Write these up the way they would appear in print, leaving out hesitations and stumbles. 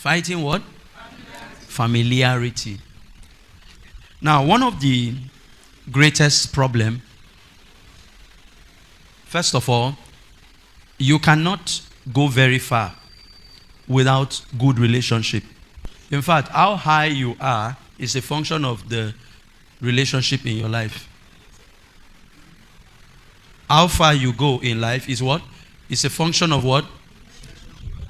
Fighting what? Familiarity. Now, one of the greatest problem, first of all, you cannot go very far without good relationship. In fact, how high you are is a function of the relationship in your life. How far you go in life is what? It's a function of what?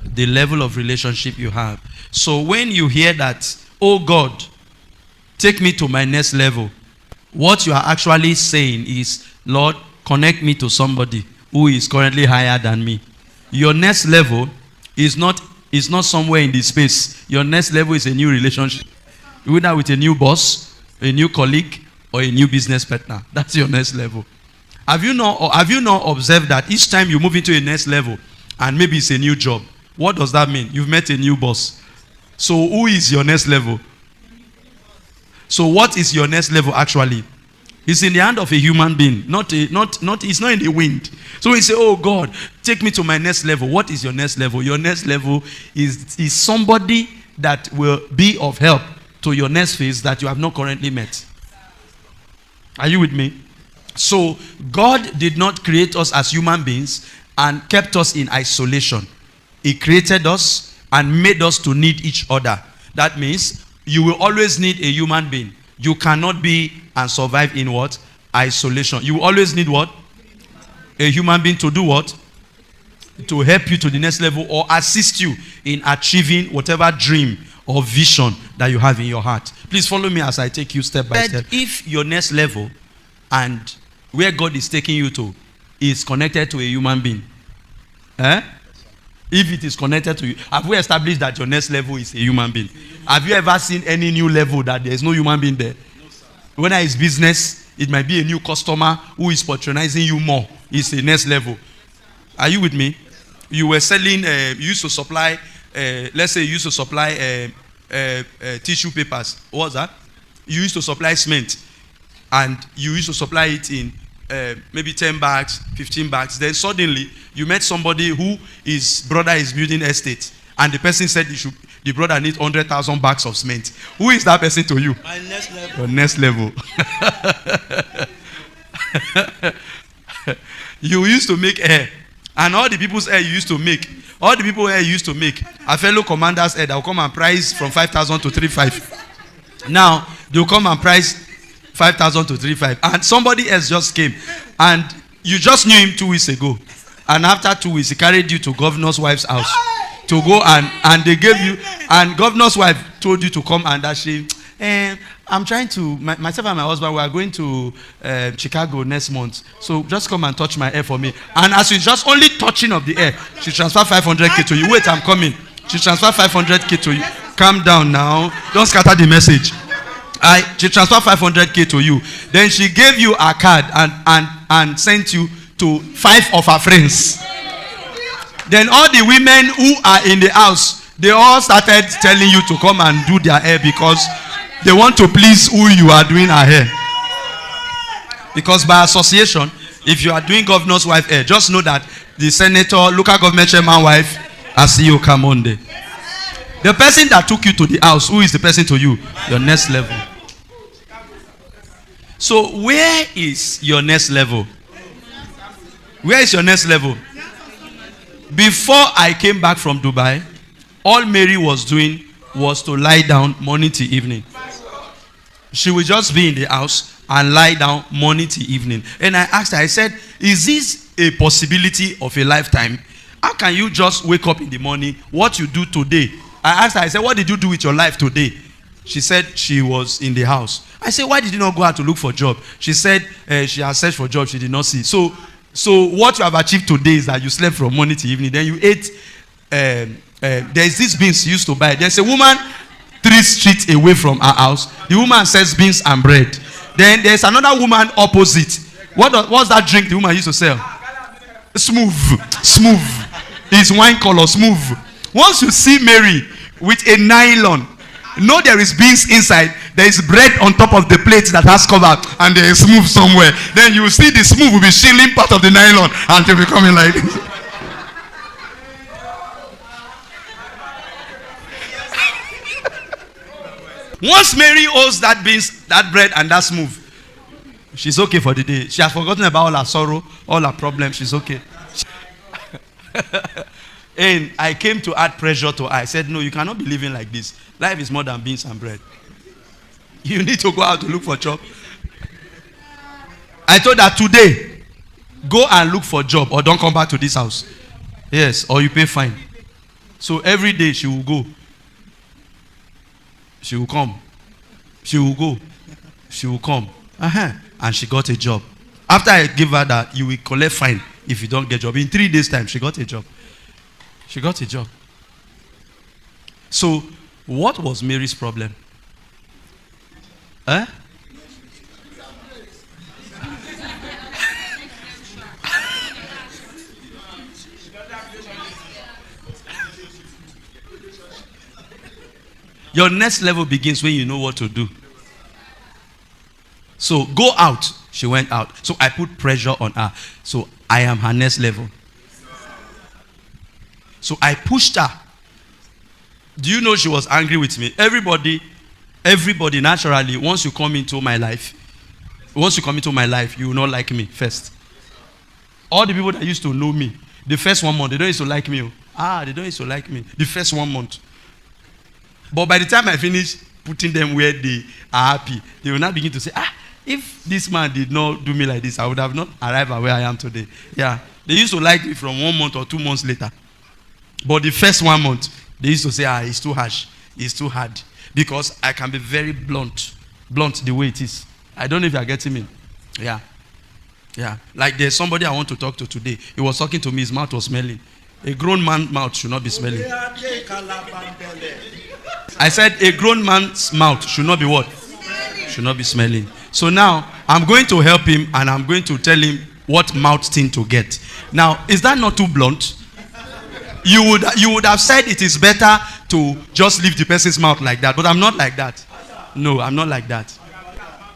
The level of relationship you have. So when you hear that, oh God, take me to my next level, what you are actually saying is, Lord, connect me to somebody who is currently higher than me. Your next level is not somewhere in the space. Your next level is a new relationship. Whether with a new boss, a new colleague, or a new business partner. That's your next level. Have you not observed that each time you move into a next level, and maybe it's a new job, what does that mean? You've met a new boss. So who is your next level? So what is your next level actually? It's in the hand of a human being, it's not in the wind. So we say, oh God, take me to my next level. What is your next level? Your next level is somebody that will be of help to your next phase that you have not currently met. Are you with me? So God did not create us as human beings and kept us in isolation. He created us and made us to need each other. That means you will always need a human being. You cannot be and survive in what? Isolation. You will always need what? A human being to do what? To help you to the next level or assist you in achieving whatever dream or vision that you have in your heart. Please follow me as I take you step by step. If your next level and where God is taking you to is connected to a human being, if it is connected to you, have we established that your next level is a human being? Have you ever seen any new level that there is no human being there? Whether it's business, it might be a new customer who is patronizing you more. It's the next level. Are you with me? You were selling, you used to supply, let's say you used to supply tissue papers. What was that? You used to supply cement. And you used to supply it in maybe 10 bags, 15 bags. Then suddenly, you met somebody who his brother is building estate. And the person said the brother needs 100,000 bags of cement. Who is that person to you? My next level. Your next level. You used to make hair. And all the people's hair you used to make, all the people hair you used to make, a fellow commander's hair that will come and price from 5,000 to 3,500. Now, they'll come and price 5,000 to 3,500. And somebody else just came. And you just knew him 2 weeks ago. And after 2 weeks, he carried you to governor's wife's house. To go and they gave you, and governor's wife told you to come and actually, I'm trying to, myself and my husband, we are going to Chicago next month. So just come and touch my hair for me. And as it's just only touching of the hair, she transferred 500K to you. Wait, I'm coming. She transferred 500K to you. Calm down now. Don't scatter the message. She transferred 500K to you. Then she gave you a card and sent you to 5 of her friends. Then all the women who are in the house, they all started telling you to come and do their hair because they want to please who you are doing her hair. Because by association, if you are doing governor's wife hair, just know that the senator, local government chairman wife, I see you come on there. The person that took you to the house, who is the person to you? Your next level. So where is your next level? Where is your next level? Before I came back from Dubai, all Mary was doing was to lie down morning to evening. She would just be in the house and lie down morning to evening. And I asked her, I said, is this a possibility of a lifetime? How can you just wake up in the morning, what you do today? I asked her, I said, what did you do with your life today? She said she was in the house. I said, why did you not go out to look for a job? She said she has searched for a job, she did not see. So what you have achieved today is that you slept from morning to evening. Then you ate, there's this beans you used to buy. There's a woman 3 streets away from her house. The woman sells beans and bread. Then there's another woman opposite. What's that drink the woman used to sell? Smooth. It's wine color, smooth. Once you see Mary with a nylon, know there is beans inside. There is bread on top of the plate that has cover, and there is smooth somewhere. Then you will see the smooth will be shielding part of the nylon until becoming like this. Once Mary owes that beans, that bread, and that smooth, she's okay for the day. She has forgotten about all her sorrow, all her problems. She's okay. And I came to add pressure to her. I said, no, you cannot be living like this. Life is more than beans and bread. You need to go out to look for a job. I told her, today, go and look for a job or don't come back to this house. Yes, or you pay fine. So every day she will go. She will come. She will go. She will come. And she got a job. After I give her that, you will collect fine if you don't get a job. In 3 days' time, she got a job. She got a job. So, what was Mary's problem? Your next level begins when you know what to do. So, go out. She went out. So, I put pressure on her. So, I am her next level. So, I pushed her. Do you know she was angry with me? Everybody naturally, once you come into my life, you will not like me first. All the people that used to know me, the first 1 month, they don't used to like me. They don't used to like me. The first 1 month. But by the time I finish putting them where they are happy, they will now begin to say, if this man did not do me like this, I would have not arrived at where I am today. Yeah. They used to like me from 1 month or 2 months later. But the first 1 month, they used to say, it's too harsh. It's too hard. Because I can be very blunt. Blunt the way it is. I don't know if you are getting me. Yeah. Yeah. Like there's somebody I want to talk to today. He was talking to me, his mouth was smelling. A grown man's mouth should not be smelling. I said a grown man's mouth should not be what? Should not be smelling. So now, I'm going to help him and I'm going to tell him what mouth thing to get. Now, is that not too blunt? You would have said it is better to just leave the person's mouth like that. But I'm not like that. No, I'm not like that.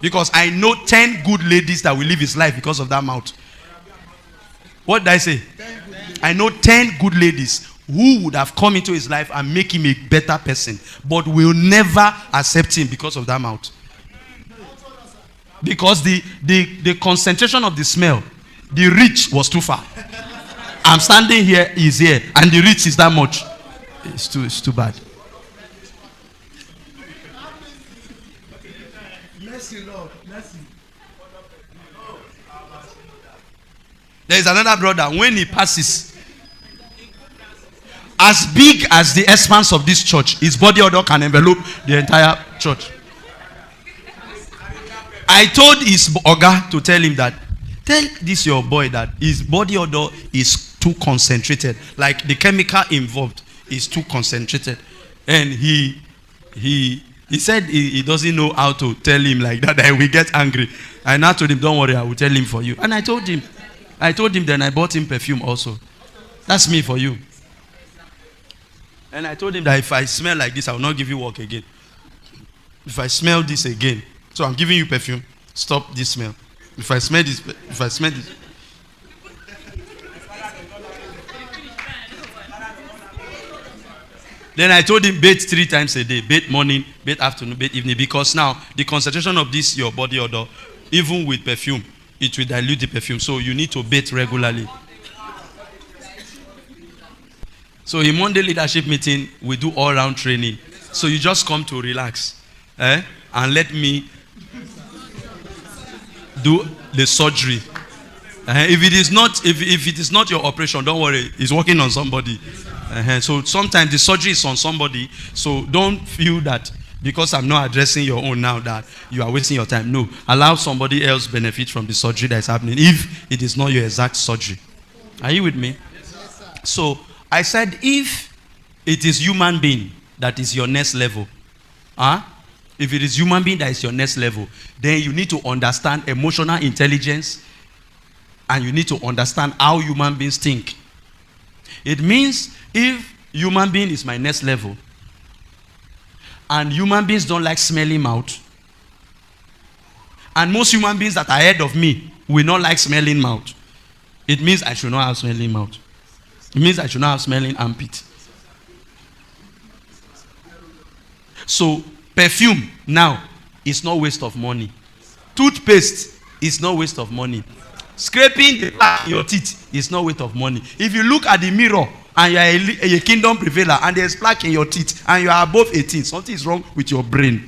Because I know 10 good ladies that will live his life because of that mouth. What did I say? I know 10 good ladies who would have come into his life and make him a better person, but will never accept him because of that mouth. Because the concentration of the smell, the reach was too far. I'm standing here, he's here, and the reach is that much. It's too bad. Mercy, Lord, mercy. There is another brother, when he passes, as big as the expanse of this church, his body odor can envelope the entire church. I told his Oga to tell him that, tell this your boy that his body odor is too concentrated. Like the chemical involved is too concentrated. And he said he doesn't know how to tell him like that, that we get angry. I now told him, don't worry, I will tell him for you. And I told him, then I bought him perfume also. That's me for you. And I told him that if I smell like this, I will not give you work again. If I smell this again, so I'm giving you perfume, stop this smell. If I smell this. Then I told him, bathe 3 times a day. Bathe morning, bathe afternoon, bathe evening. Because now, the concentration of this, your body odor, even with perfume, it will dilute the perfume. So you need to bathe regularly. So in Monday leadership meeting, we do all-round training. So you just come to relax. And let me do the surgery. If it is not your operation, don't worry. It's working on somebody. So sometimes the surgery is on somebody. So don't feel that because I'm not addressing your own now that you are wasting your time. No. Allow somebody else benefit from the surgery that is happening if it is not your exact surgery. Are you with me? So I said if it is human being that is your next level, if it is human being that is your next level, then you need to understand emotional intelligence and you need to understand how human beings think. It means if human being is my next level and human beings don't like smelling mouth, and most human beings that are ahead of me will not like smelling mouth, it means I should not have smelling mouth. It means I should not have smelling armpit. So Perfume now is not waste of money. Toothpaste is not waste of money. Scraping the plaque in your teeth is not waste of money. If you look at the mirror and you are a kingdom prevader and there's plaque in your teeth and you are above 18, something is wrong with your brain.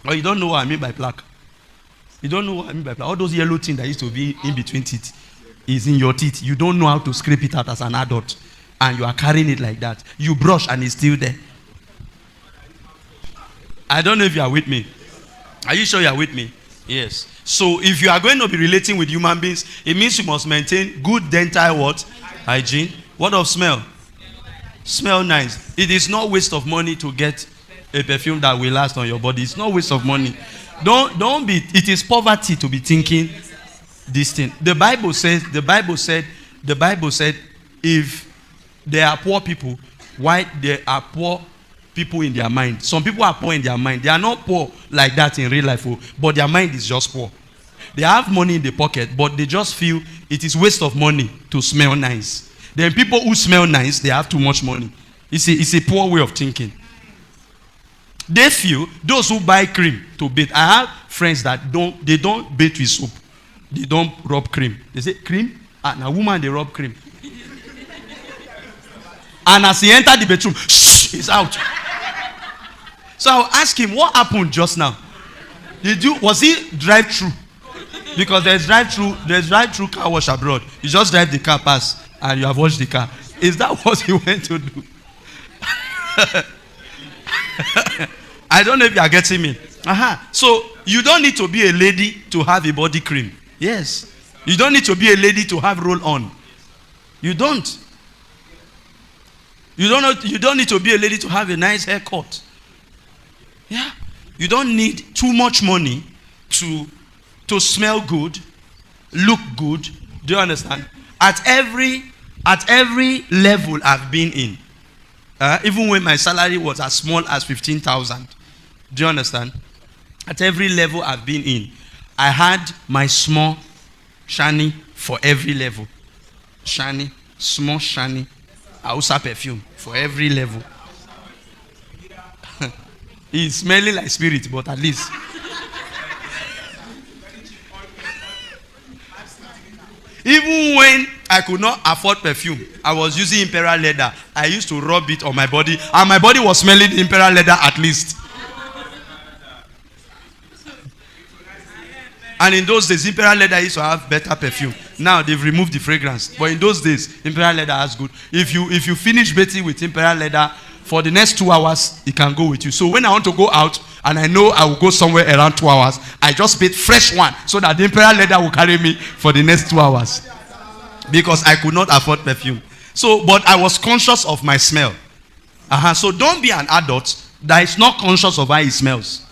Or you don't know what I mean by plaque. You don't know what I mean by plaque. All those yellow things that used to be in between teeth is in your teeth. You don't know how to scrape it out as an adult. And you are carrying it like that. You brush and it's still there. I don't know if you are with me. Are you sure you are with me? Yes. So if you are going to be relating with human beings, it means you must maintain good dental what? Hygiene. What of smell? Smell nice. It is not waste of money to get a perfume that will last on your body. It's not waste of money. Don't be, it is poverty to be thinking this thing. The Bible said, if there are poor people, why there are poor people in their mind. Some people are poor in their mind. They are not poor like that in real life, but their mind is just poor. They have money in the pocket, but they just feel it is waste of money to smell nice. Then people who smell nice, they have too much money. It's a poor way of thinking. They feel those who buy cream to bathe. I have friends that don't bathe with soap. They don't rub cream. They say, cream? And a woman, they rub cream. And as he entered the bedroom, shh, he's out. So I'll ask him, what happened just now? Was he drive-through? Because there's drive-through car wash abroad. You just drive the car past and you have washed the car. Is that what he went to do? I don't know if you are getting me. So you don't need to be a lady to have a body cream. Yes. You don't need to be a lady to have roll-on. You don't. You don't need to be a lady to have a nice haircut. Yeah. You don't need too much money to smell good, look good. Do you understand? At every level I've been in, even when my salary was as small as 15,000. Do you understand? At every level I've been in, I had my small shiny for every level. Shiny, small shiny, Hausa perfume for every level. It's smelling like spirit, but at least. Even when I could not afford perfume, I was using imperial leather. I used to rub it on my body, and my body was smelling imperial leather at least. And in those days, imperial leather used to have better perfume. Now they've removed the fragrance. But in those days, imperial leather has good. If you finish bathing with imperial leather, for the next 2 hours, it can go with you. So when I want to go out, and I know I will go somewhere around 2 hours, I just bathe fresh one, so that the imperial leather will carry me for the next 2 hours. Because I could not afford perfume. So, but I was conscious of my smell. So don't be an adult that is not conscious of how it smells.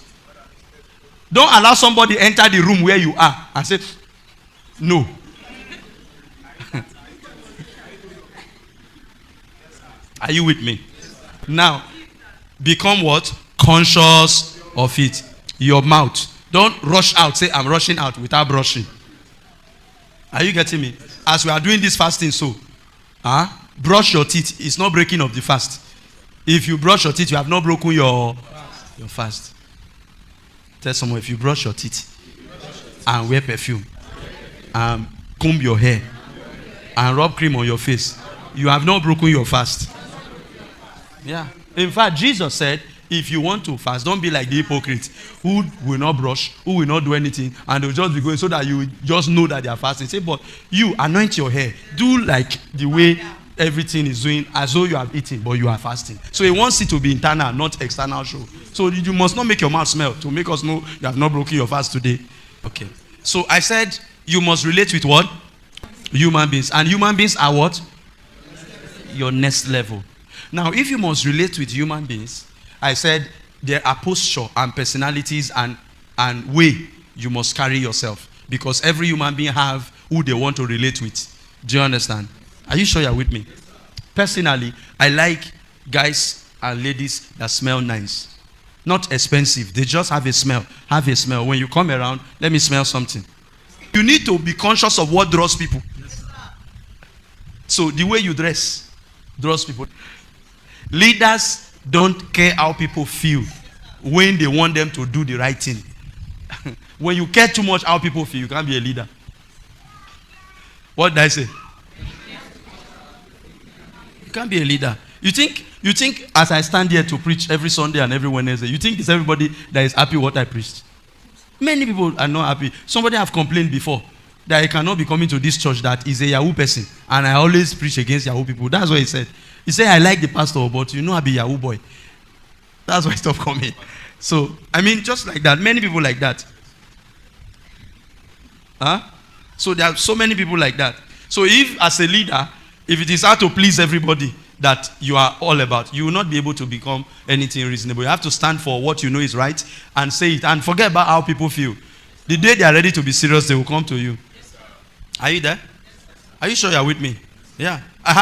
Don't allow somebody enter the room where you are and say, no. Are you with me? Now, become what? Conscious of it. Your mouth. Don't rush out. Say, I'm rushing out without brushing. Are you getting me? As we are doing this fasting, so, brush your teeth. It's not breaking of the fast. If you brush your teeth, you have not broken your fast. Tell someone, if you brush your teeth and wear perfume and comb your hair and rub cream on your face, you have not broken your fast. Yeah. In fact, Jesus said, if you want to fast, don't be like the hypocrites who will not brush, who will not do anything, and they'll just be going so that you just know that they are fasting. Say, but you anoint your hair. Do like the way everything is doing, as though you have eaten, but you are fasting. So he wants it to be internal, not external show. So you must not make your mouth smell to make us know you have not broken your fast today. Okay. So I said you must relate with what? Human beings. And human beings are what? Your next level. Now, if you must relate with human beings, I said there are posture and personalities and way you must carry yourself. Because every human being have who they want to relate with. Do you understand? Are you sure you're with me? Personally, I like guys and ladies that smell nice. Not expensive. They just have a smell. Have a smell. When you come around, let me smell something. You need to be conscious of what draws people. So the way you dress draws people. Leaders don't care how people feel. when they want them to do the right thing. When you care too much how people feel, you can't be a leader. What did I say? You can't be a leader. You think as I stand here to preach every Sunday and every Wednesday, you think it's everybody that is happy what I preached? Many people are not happy. Somebody have complained before that he cannot be coming to this church that is a Yahoo person, and I always preach against Yahoo people. That's what he said. He said, I like the pastor, but you know I be Yahoo boy. That's why he stopped coming. So, I mean, just like that. Many people like that. So there are so many people like that. So if as a leader, if it is hard to please everybody that you are all about, you will not be able to become anything reasonable. You have to stand for what you know is right and say it, and forget about how people feel. The day they are ready to be serious, they will come to you. Are you there? Are you sure you are with me? Yeah. I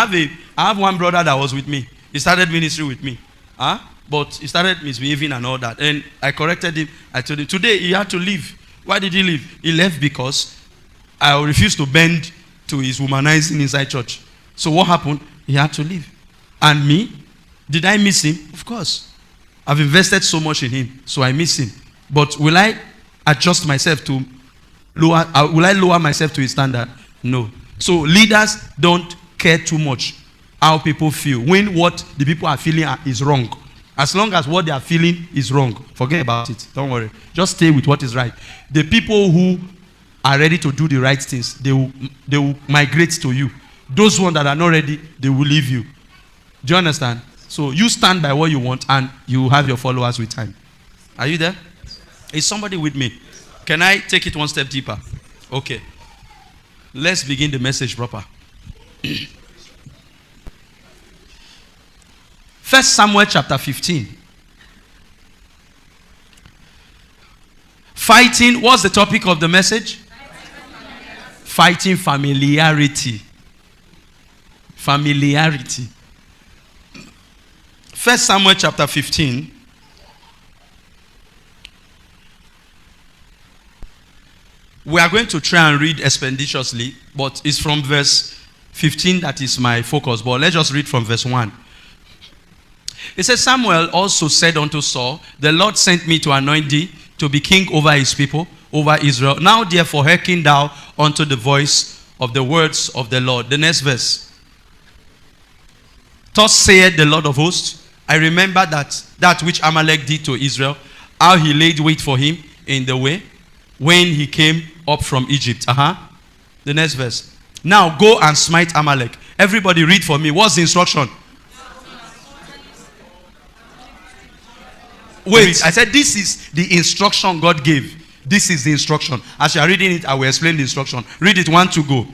have one brother that was with me. He started ministry with me. But he started misbehaving and all that. And I corrected him. I told him, today he had to leave. Why did he leave? He left because I refused to bend to his womanizing inside church. So what happened? He had to leave. And me? Did I miss him? Of course. I've invested so much in him, so I miss him. But will I adjust myself to lower? Will I lower myself to his standard? No. So leaders don't care too much how people feel when what the people are feeling is wrong. As long as what they are feeling is wrong, forget about it. Don't worry. Just stay with what is right. The people who are ready to do the right things, they will migrate to you. Those ones that are not ready, they will leave you. Do you understand? So you stand by what you want, and you have your followers with time. Are you there? Is somebody with me? Can I take it one step deeper? Okay. Let's begin the message proper. 1 Samuel chapter 15. Fighting, what's the topic of the message? Fighting familiarity. Familiarity. 1 Samuel chapter 15. We are going to try and read expeditiously, but it's from verse 15 that is my focus. But let's just read from verse 1. It says, Samuel also said unto Saul, the Lord sent me to anoint thee to be king over his people, over Israel. Now therefore hearken thou unto the voice of the words of the Lord. The next verse. Thus saith the Lord of hosts, I remember that which Amalek did to Israel, how he laid wait for him in the way, when he came up from Egypt. The next verse. Now go and smite Amalek. Everybody read for me. What's the instruction? Wait, I said this is the instruction God gave. This is the instruction. As you are reading it, I will explain the instruction. Read it, 1, 2, go.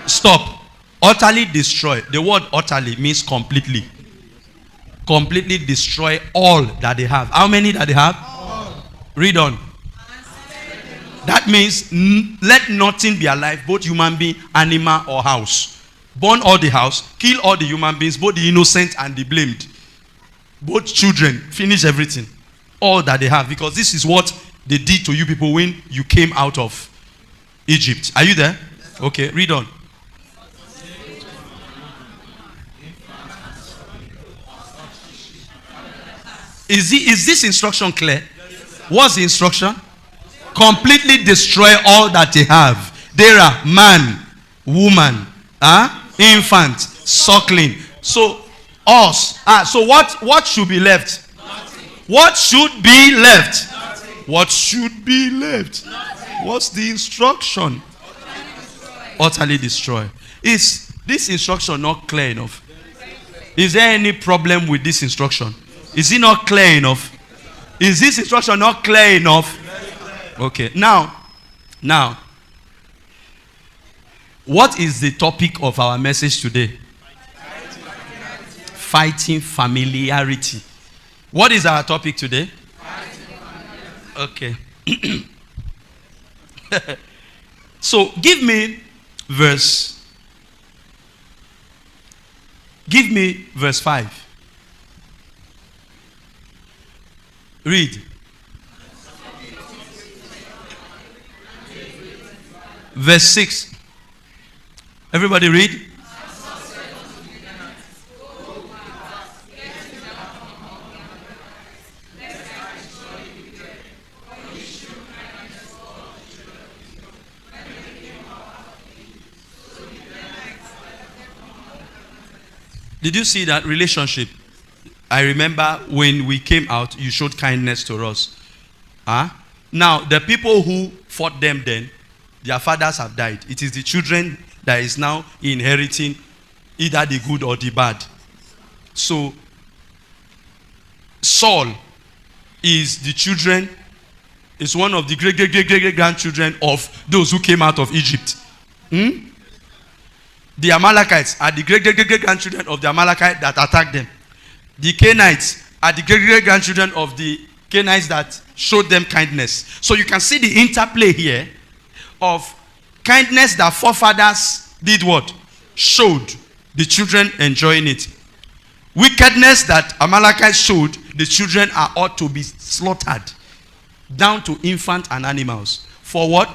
Stop. Utterly destroy. The word utterly means completely. Completely destroy all that they have. How many that they have? All. Read on. That means let nothing be alive, both human being, animal, or house. Burn all the house, kill all the human beings, both the innocent and the blamed. Both children, finish everything. All that they have. Because this is what they did to you people when you came out of Egypt. Are you there? Okay, read on. Is this instruction clear? What's the instruction? Completely destroy all that they have. There are man, woman, infant, suckling. So us. So what should be left? Nothing. What should be left? Nothing. What should be left? Nothing. What's the instruction? Utterly destroy. Is this instruction not clear enough? Is there any problem with this instruction? Is it not clear enough? Is this instruction not clear enough? Okay. Now, what is the topic of our message today? Fighting familiarity. What is our topic today? Okay. So give me verse 5. Read. Verse 6. Everybody read. Did you see that relationship? I remember when we came out, you showed kindness to us. Huh? Now, the people who fought them then, their fathers have died. It is the children that is now inheriting either the good or the bad. So, Saul is the children, is one of the great grandchildren of those who came out of Egypt. The Amalekites are the great grandchildren of the Amalekites that attacked them. The Canaanites are the great grandchildren of the Canaanites that showed them kindness. So you can see the interplay here of kindness that forefathers did what? Showed. The children enjoying it. Wickedness that Amalekites showed, the children are ought to be slaughtered. Down to infant and animals. For what?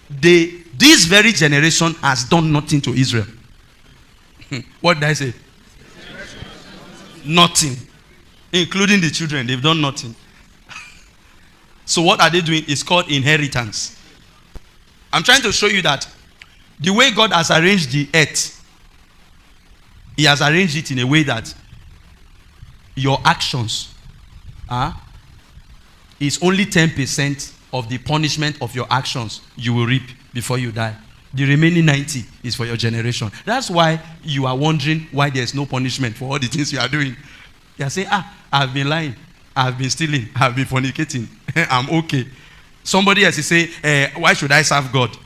This very generation has done nothing to Israel. What did I say? Nothing. Including the children. They've done nothing. So what are they doing? It's called inheritance. I'm trying to show you that the way God has arranged the earth, He has arranged it in a way that your actions is only 10% of the punishment of your actions you will reap before you die. The remaining 90 is for your generation. That's why you are wondering why there's no punishment for all the things you are doing. You are saying, I've been lying, I've been stealing, I've been fornicating, I'm okay. Somebody else is saying, why should I serve God?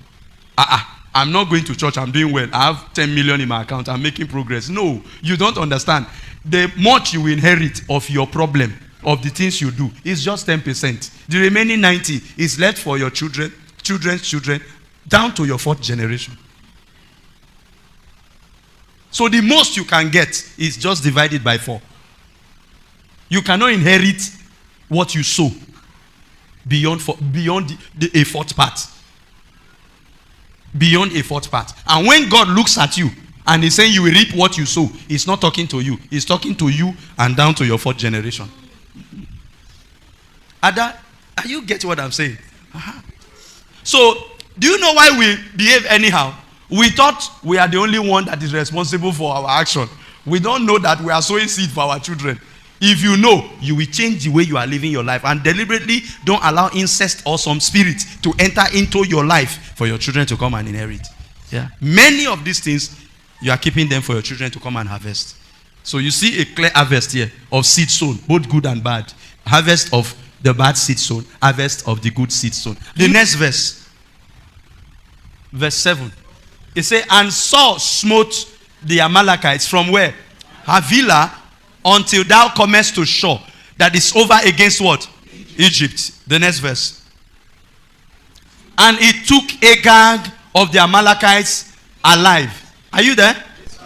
I'm not going to church, I'm doing well. I have 10 million in my account, I'm making progress. No, you don't understand. The much you inherit of your problem, of the things you do, is just 10%. The remaining 90 is left for your children, children's children, down to your fourth generation. So the most you can get is just divided by 4. You cannot inherit what you sow beyond a fourth part. Beyond a fourth part. And when God looks at you and He's saying you will reap what you sow, He's not talking to you. He's talking to you and down to your fourth generation. Ada, are you getting what I'm saying? So, do you know why we behave anyhow? We thought we are the only one that is responsible for our action. We don't know that we are sowing seed for our children. If you know, you will change the way you are living your life and deliberately don't allow incest or some spirit to enter into your life for your children to come and inherit. Yeah. Many of these things, you are keeping them for your children to come and harvest. So you see a clear harvest here of seed sown, both good and bad. Harvest of the bad seed sown, harvest of the good seed sown. The next verse. Verse 7. It says, and Saul smote the Amalekites from where? Havilah, until thou comest to Shur. That is over against what? Egypt. The next verse. And he took Agag of the Amalekites alive. Are you there?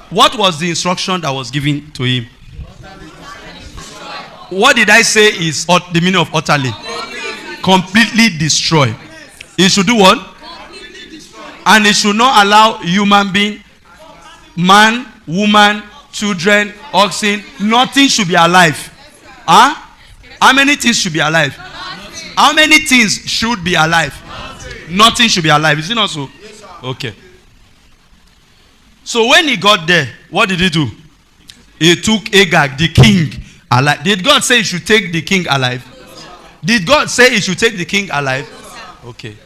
What was the instruction that was given to him? What did I say is the meaning of utterly? Completely destroy. He should do what? And it should not allow human being, man, woman, children, oxen, nothing should be alive. How many things should be alive? How many things should be alive? Nothing should be alive. Is it not so? Okay. So when he got there, what did he do? He took Agag, the king, alive. Did God say he should take the king alive? Did God say he should take the king alive? Okay.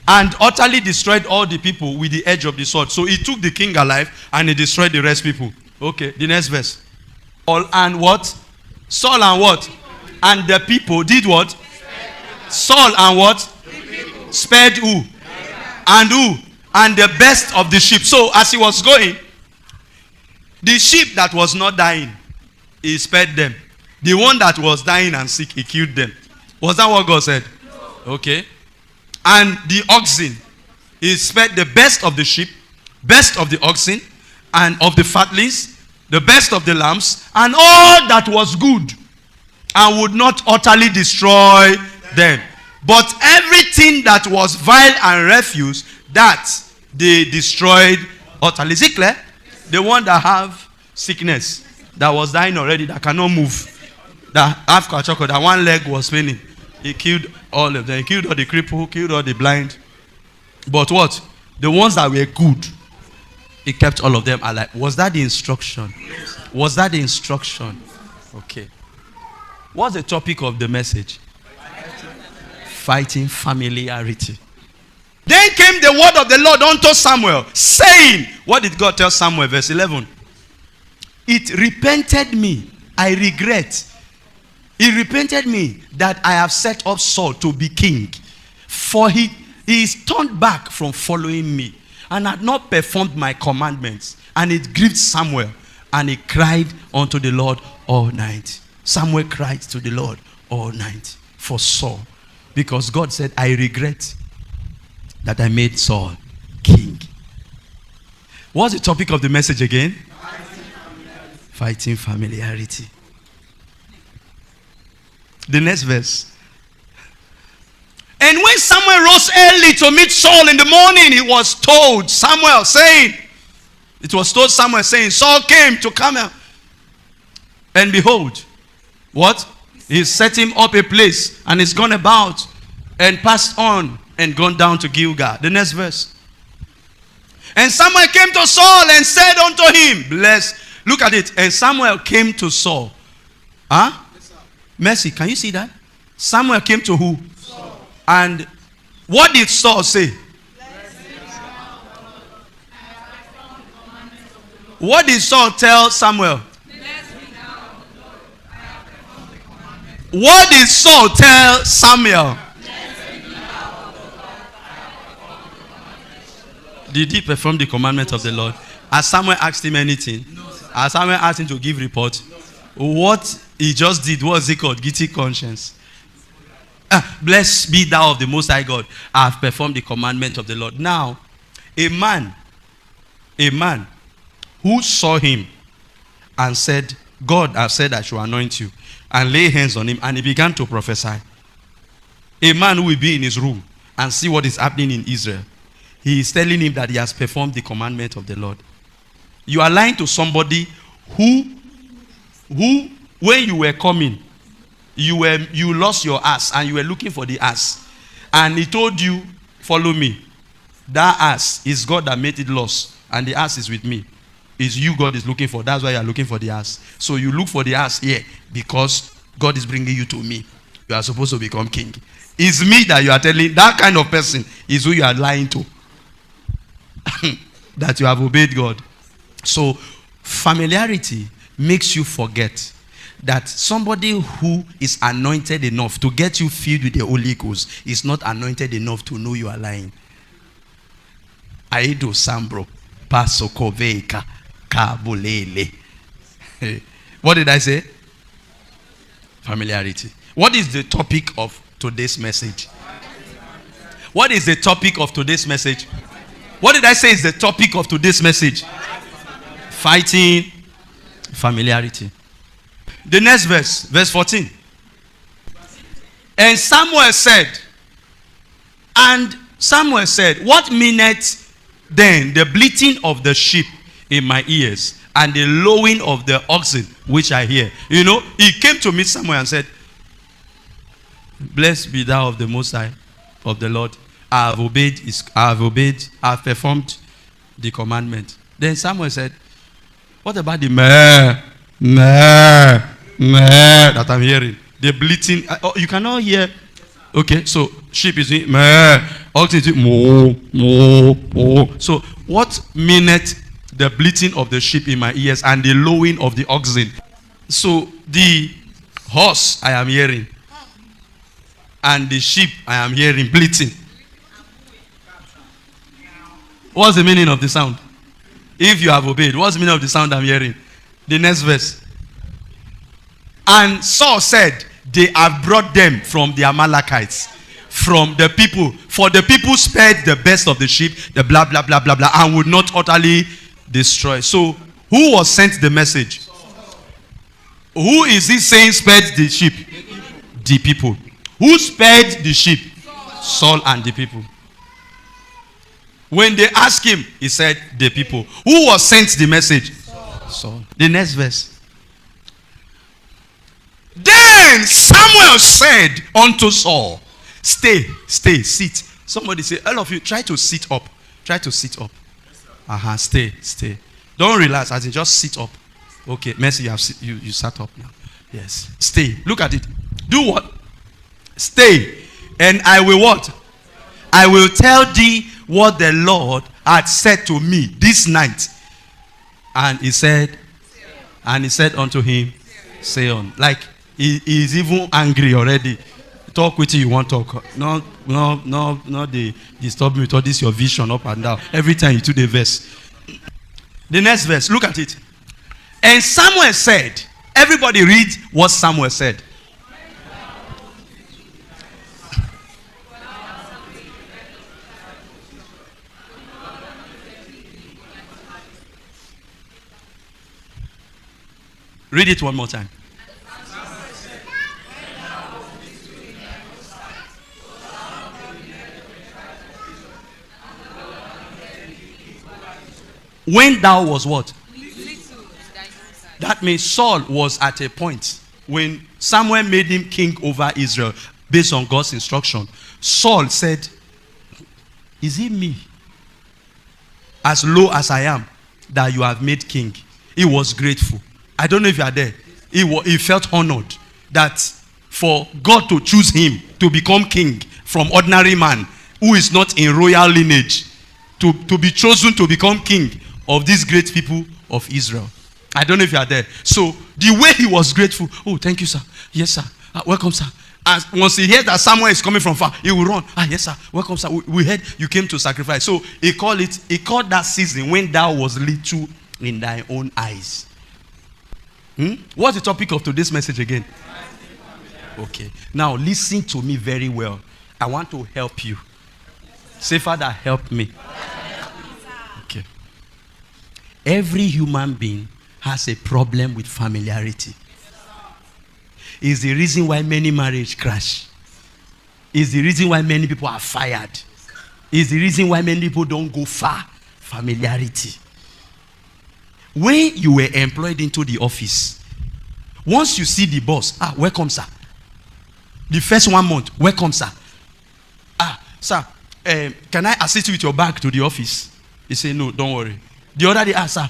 And utterly destroyed all the people with the edge of the sword. So he took the king alive and he destroyed the rest people. Okay, the next verse. All and what? Saul and what? And the people did what? Saul and what? Spared who? And who? And the best of the sheep. So as he was going, the sheep that was not dying, he spared them. The one that was dying and sick, he killed them. Was that what God said? Okay. And the oxen, he spared the best of the sheep, best of the oxen, and of the fatlings, the best of the lambs, and all that was good, and would not utterly destroy them. But everything that was vile and refuse, that they destroyed utterly. Is it clear? The one that have sickness, that was dying already, that cannot move, that have kwachoko, that one leg was paining, he killed all of them. He killed all the cripple, killed all the blind. But what? The ones that were good, He kept all of them alive. Was that the instruction? Was that the instruction? Okay. What's the topic of the message? Fighting familiarity. Then came the word of the Lord unto Samuel, saying, what did God tell Samuel? Verse 11. It repented me. I regret. It repented me that I have set up Saul to be king. For he is turned back from following me and had not performed my commandments. And it grieved Samuel. And he cried unto the Lord all night. Samuel cried to the Lord all night for Saul. Because God said, I regret that I made Saul king. What's the topic of the message again? Fighting familiarity. The next verse. And when Samuel rose early to meet Saul in the morning, he was told, Samuel saying, Saul came to Carmel. And behold, what? He set him up a place and he's gone about and passed on and gone down to Gilgal. The next verse. And Samuel came to Saul and said unto him, bless. Look at it. And Samuel came to Saul. Huh? Mercy, can you see that? Samuel came to who? Saul. And what did Saul say? What did Saul tell Samuel? What did Saul tell Samuel? Did he perform the commandment of the Lord? Has Samuel asked him anything? Has Samuel asked him to give report? What he just did, what is it called? Guilty conscience. Blessed be thou of the Most High God. I have performed the commandment of the Lord. Now, a man who saw him and said, God has said I should anoint you, and lay hands on him, and he began to prophesy. A man who will be in his room and see what is happening in Israel. He is telling him that he has performed the commandment of the Lord. You are lying to somebody who when you were coming, you lost your ass and you were looking for the ass. And he told you, follow me. That ass is God that made it lost. And the ass is with me. It's you God is looking for. That's why you are looking for the ass. So you look for the ass here because God is bringing you to me. You are supposed to become king. It's me that you are telling. That kind of person is who you are lying to. That you have obeyed God. So familiarity makes you forget that somebody who is anointed enough to get you filled with the Holy Ghost is not anointed enough to know you are lying. Aido Sambro Pasokoveka Kabulele. What did I say? Familiarity. What is the topic of today's message? What is the topic of today's message? What did I say is the topic of today's message? Fighting familiarity. The next verse, verse 14. And Samuel said, what meaneth then the bleating of the sheep in my ears and the lowing of the oxen which I hear? You know, he came to meet Samuel and said, blessed be thou of the Most High of the Lord. I have performed the commandment. Then Samuel said, what about the meh that I'm hearing? The bleating. You cannot hear. Okay, so sheep is doing meh, oxen is doing moo. So what meaneth the bleating of the sheep in my ears and the lowing of the oxen? So the horse I am hearing and the sheep I am hearing bleating. What's the meaning of the sound? If you have obeyed, what's the meaning of the sound I'm hearing? The next verse. And Saul said, they have brought them from the Amalekites, from the people. For the people spared the best of the sheep, the blah, blah, blah, blah, blah, and would not utterly destroy. So, who was sent the message? Who is he saying spared the sheep? The people. Who spared the sheep? Saul and the people. When they asked him, he said, the people. Who was sent the message? Saul. The next verse. Then Samuel said unto Saul, stay, sit. Somebody say, all of you, try to sit up. Try to sit up. Stay. Don't relax. As in, just sit up. Okay, Mercy, you sat up now. Yes. Stay. Look at it. Do what? Stay. And I will what? I will tell thee what the Lord had said to me this night. And he said unto him, say on. Like, he is even angry already. Talk with you want to talk. No, they disturb me with all this your vision up and down. Every time you do the verse. The next verse, look at it. And Samuel said, everybody read what Samuel said. Read it one more time. When thou was what? That means Saul was at a point when Samuel made him king over Israel based on God's instruction. Saul said, is it me, as low as I am, that you have made king? He was grateful. I don't know if you are there. He felt honored that for God to choose him to become king from ordinary man who is not in royal lineage to be chosen to become king of these great people of Israel. I don't know if you are there. So the way he was grateful, oh, thank you, sir. Yes, sir. Welcome, sir. And once he hears that someone is coming from far, he will run. Yes, sir. Welcome, sir. We heard you came to sacrifice. So he called that season when thou was little in thy own eyes. What's the topic of today's message again? Okay. Now listen to me very well. I want to help you. Say, Father, help me. Okay. Every human being has a problem with familiarity. It's the reason why many marriages crash. It's the reason why many people are fired. It's the reason why many people don't go far. Familiarity. When you were employed into the office, once you see the boss, welcome, sir. The first 1 month, welcome, sir. Sir, can I assist you with your bag to the office? He said, no, don't worry. The other day, sir,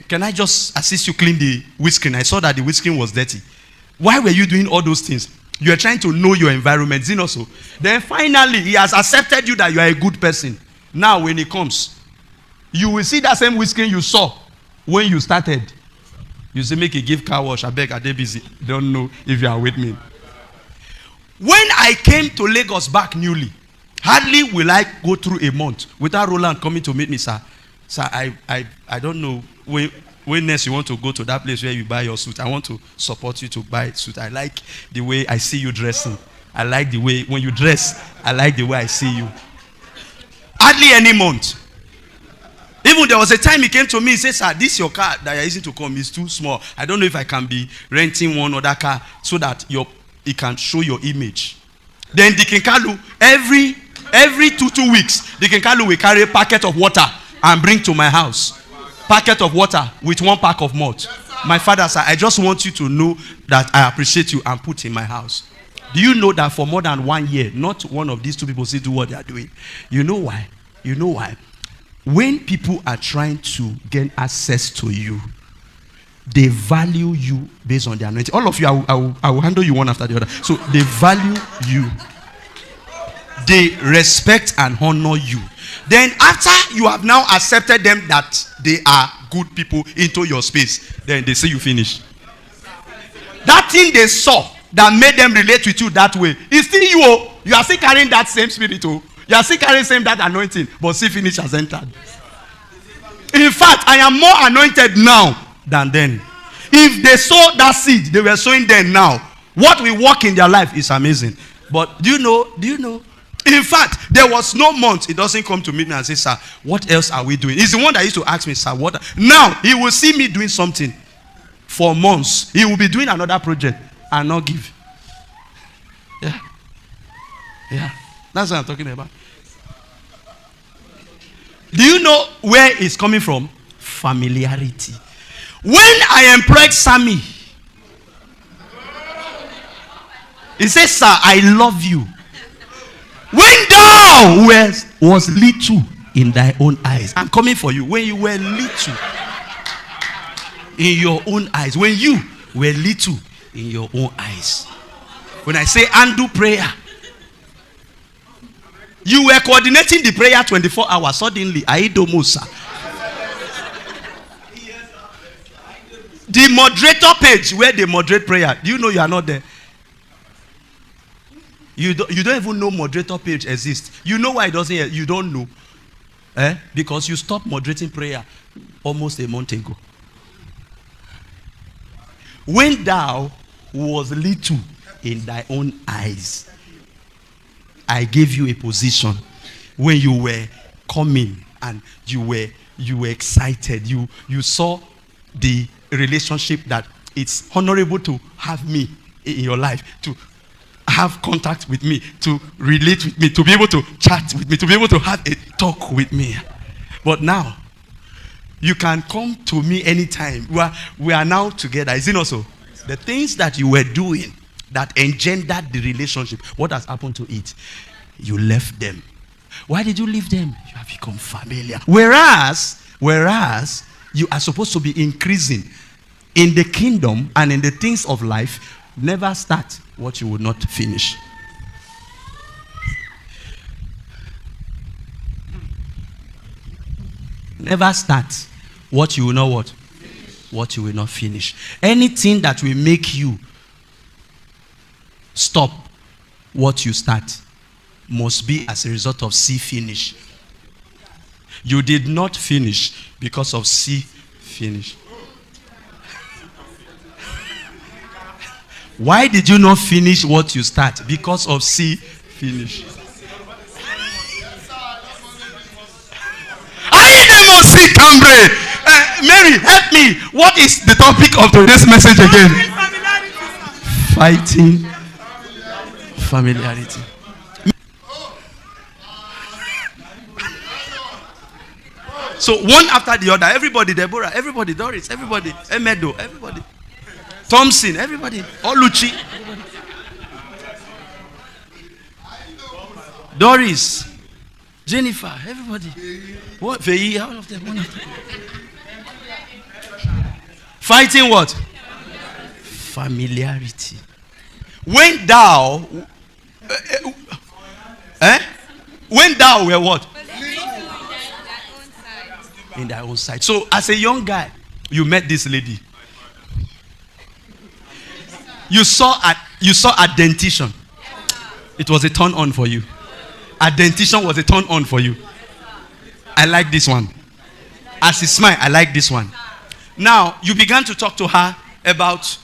can I just assist you clean the windscreen? I saw that the windscreen was dirty. Why were you doing all those things? You are trying to know your environment, isn't it also? Then finally, he has accepted you that you are a good person. Now, when he comes, you will see that same windscreen you saw when you started. You say, make a give car wash. I beg, are they busy? Don't know if you are with me. When I came to Lagos back newly, hardly will I go through a month without Roland coming to meet me, sir. Sir, I don't know when next you want to go to that place where you buy your suit. I want to support you to buy a suit. I like the way I see you dressing. I like the way, when you dress, I like the way I see you. Hardly any month. Even there was a time he came to me, he said, sir, this your car that you're using to come is too small. I don't know if I can be renting one other car so that it can show your image. Then the Kinkalu, every 2 weeks, the Kinkalu will carry a packet of water and bring to my house. Packet of water with 1 pack of malt. My father said, I just want you to know that I appreciate you and put in my house. Do you know that for more than 1 year, not one of these 2 people still do what they are doing? You know why? You know why? When people are trying to gain access to you, they value you based on their anointing. All of you, I will handle you one after the other. So they value you. They respect and honor you. Then after you have now accepted them that they are good people into your space, then they say you finish. That thing they saw that made them relate with you that way is still you. You are still carrying that same spirit. You are still carrying that anointing, but still finish has entered. In fact, I am more anointed now than then. If they sow that seed, they were sowing then now. What will work in their life is amazing. But do you know? In fact, there was no month he doesn't come to me and say, sir, what else are we doing? He's the one that used to ask me, sir, what? Now, he will see me doing something for months. He will be doing another project and not give. Yeah. That's what I'm talking about. Do you know where it's coming from? Familiarity. When I employed Sammy, he says, sir, I love you. When thou was little in thy own eyes. I'm coming for you. When you were little in your own eyes. When you were little in your own eyes. When I say undo prayer, you were coordinating the prayer 24 hours. Suddenly, Aido Musa. The moderator page where they moderate prayer. Do you know you are not there? You don't even know moderator page exists. You know why it doesn't? You don't know. Because you stopped moderating prayer almost a month ago. When thou was little in thy own eyes, I gave you a position when you were coming and you were excited. You saw the relationship that it's honorable to have me in your life, to have contact with me, to relate with me, to be able to chat with me, to be able to have a talk with me. But now, you can come to me anytime. We are now together. Is it not so? The things that you were doing that engendered the relationship, what has happened to it? You left them. Why did you leave them? You have become familiar. Whereas you are supposed to be increasing in the kingdom and in the things of life. Never start what you will not finish. Never start what you will not what? What you will not finish. Anything that will make you stop what you start must be as a result of C finish. You did not finish because of C finish. Why did you not finish what you start? Because of C finish. Mary, help me. What is the topic of today's message again? Fighting familiarity. So one after the other, everybody, Deborah, everybody, Doris, everybody, Emedo, everybody, Thompson, everybody, Oluchi, everybody. Doris, Jennifer, everybody. What? Veyi, all of them, one after. Fighting what? Familiarity. When thou when thou were what? In thy own sight. So as a young guy, you met this lady. You saw a dentition. It was a turn on for you. A dentition was a turn on for you. I like this one. As he smiled, I like this one. Now, you began to talk to her about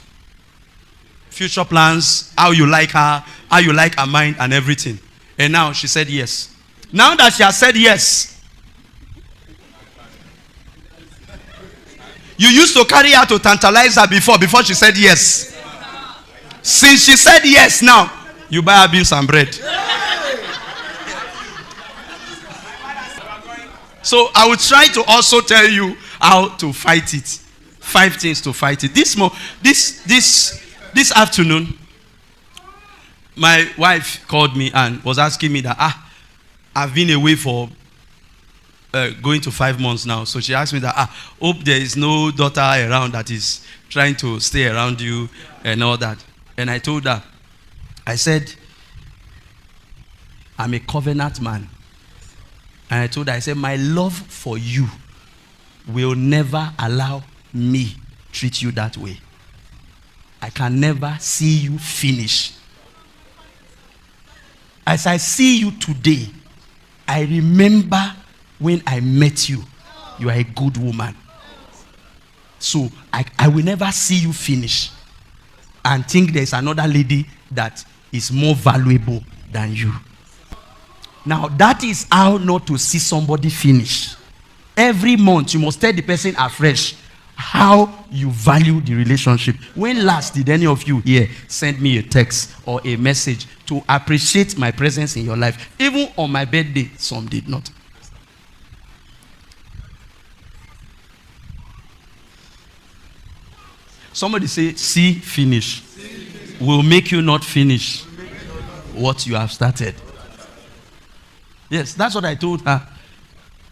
future plans, how you like her, how you like her mind and everything. And now she said yes. Now that she has said yes, you used to carry her to tantalize her before she said yes. Since she said yes now, you buy her beans and bread. So I will try to also tell you how to fight it. 5 things to fight it. This afternoon, my wife called me and was asking me that I've been away for going to 5 months now. So she asked me that hope there is no daughter around that is trying to stay around you and all that. And I told her, I said, I'm a covenant man. And I told her, I said, my love for you will never allow me treat you that way. I can never see you finish. As I see you today, I remember when I met you. You are a good woman. So I will never see you finish and think there's another lady that is more valuable than you. Now, that is how not to see somebody finish. Every month, you must tell the person afresh how you value the relationship. When last did any of you here send me a text or a message to appreciate my presence in your life? Even on my birthday, some did not. Somebody say, see, finish. Will make you not finish what you have started. Yes, that's what I told her.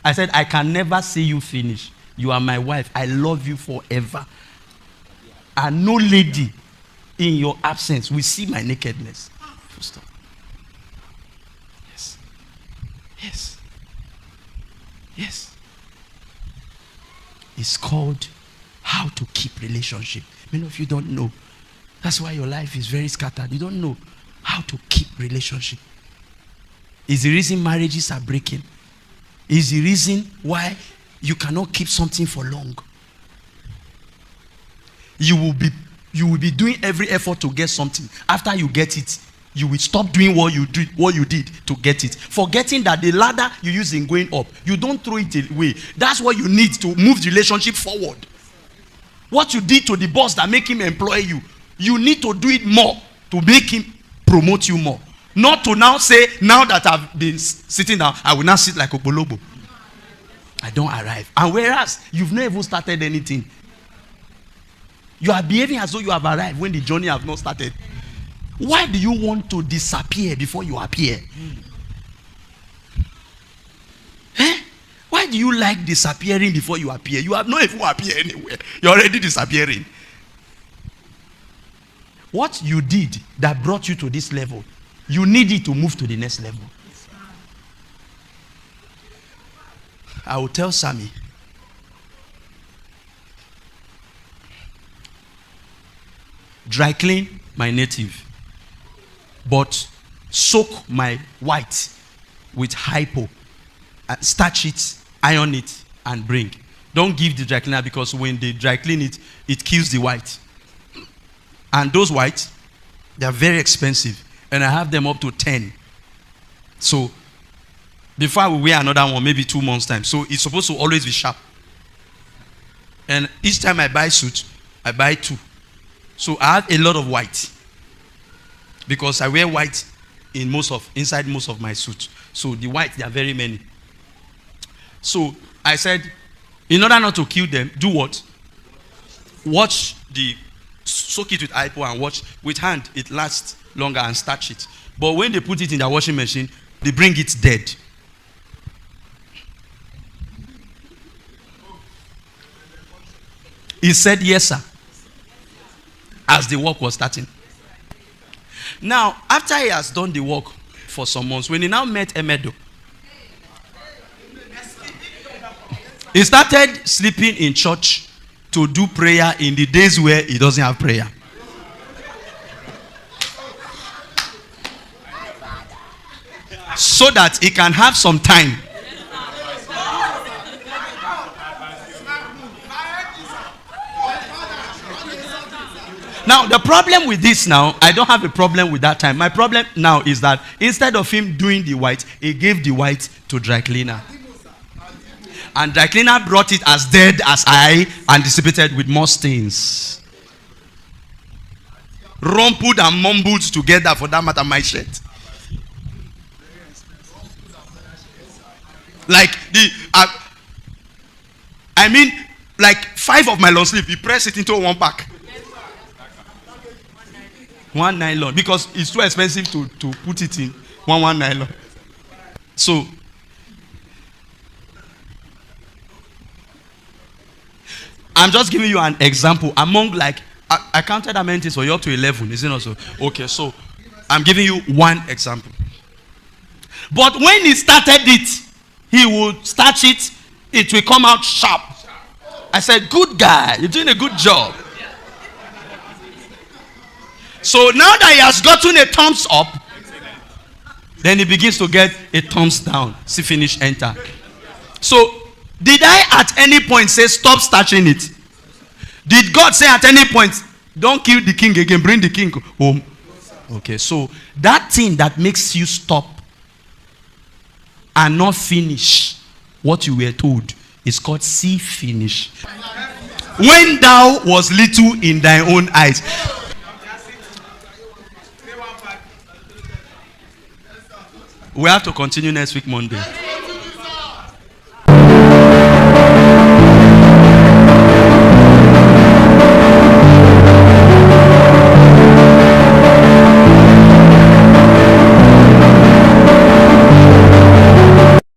I said, I can never see you finish. You are my wife. I love you forever. And no lady in your absence will see my nakedness. Full stop. Yes. Yes. Yes. It's called how to keep relationship. Many of you don't know. That's why your life is very scattered. You don't know how to keep relationship. It's the reason marriages are breaking. It's the reason why you cannot keep something for long. You will be doing every effort to get something. After you get it, you will stop doing what you did to get it. Forgetting that the ladder you use in going up, you don't throw it away. That's what you need to move the relationship forward. What you did to the boss that make him employ you, you need to do it more to make him promote you more. Not to now say, now that I've been sitting down, I will now sit like Obolobo. I don't arrive. And whereas you've not even started anything. You are behaving as though you have arrived when the journey has not started. Why do you want to disappear before you appear? Why do you like disappearing before you appear? You have not even appeared anywhere. You're already disappearing. What you did that brought you to this level, you need it to move to the next level. I will tell Sammy, dry clean my native, but soak my white with hypo, starch it, iron it, and bring. Don't give the dry cleaner, because when they dry clean it, it kills the white. And those whites, they are very expensive, and I have them up to 10. So before I will wear another one, maybe 2 months time. So it's supposed to always be sharp. And each time I buy suit, I buy 2. So I have a lot of white, because I wear white inside most of my suits. So the white, there are very many. So I said, in order not to kill them, do what? Soak it with hypo and watch with hand. It lasts longer, and starch it. But when they put it in the washing machine, they bring it dead. He said, yes, sir, as the work was starting. Now, after he has done the work for some months, when he now met Emedo, he started sleeping in church to do prayer in the days where he doesn't have prayer. So that he can have some time. Now, the problem with this now, I don't have a problem with that time. My problem now is that instead of him doing the white, he gave the white to dry cleaner. And dry cleaner brought it as dead as I anticipated, with more stains. Rumpled and mumbled together, for that matter, my shirt. Like like 5 of my long sleeve, he pressed it into one pack. One nylon, because it's too expensive to put it in one nylon. So I'm just giving you an example among, like, I counted how many things for you, up to 11, isn't it also? Okay, so I'm giving you one example. But when he started it, he would starch it, it will come out sharp. I said, good guy, you're doing a good job. So now that he has gotten a thumbs up, then he begins to get a thumbs down. See, finish, enter. So, did I at any point say stop starching it? Did God say at any point, don't kill the king again, bring the king home? Okay, so that thing that makes you stop and not finish what you were told is called see finish. When thou was little in thy own eyes. We have to continue next week, Monday.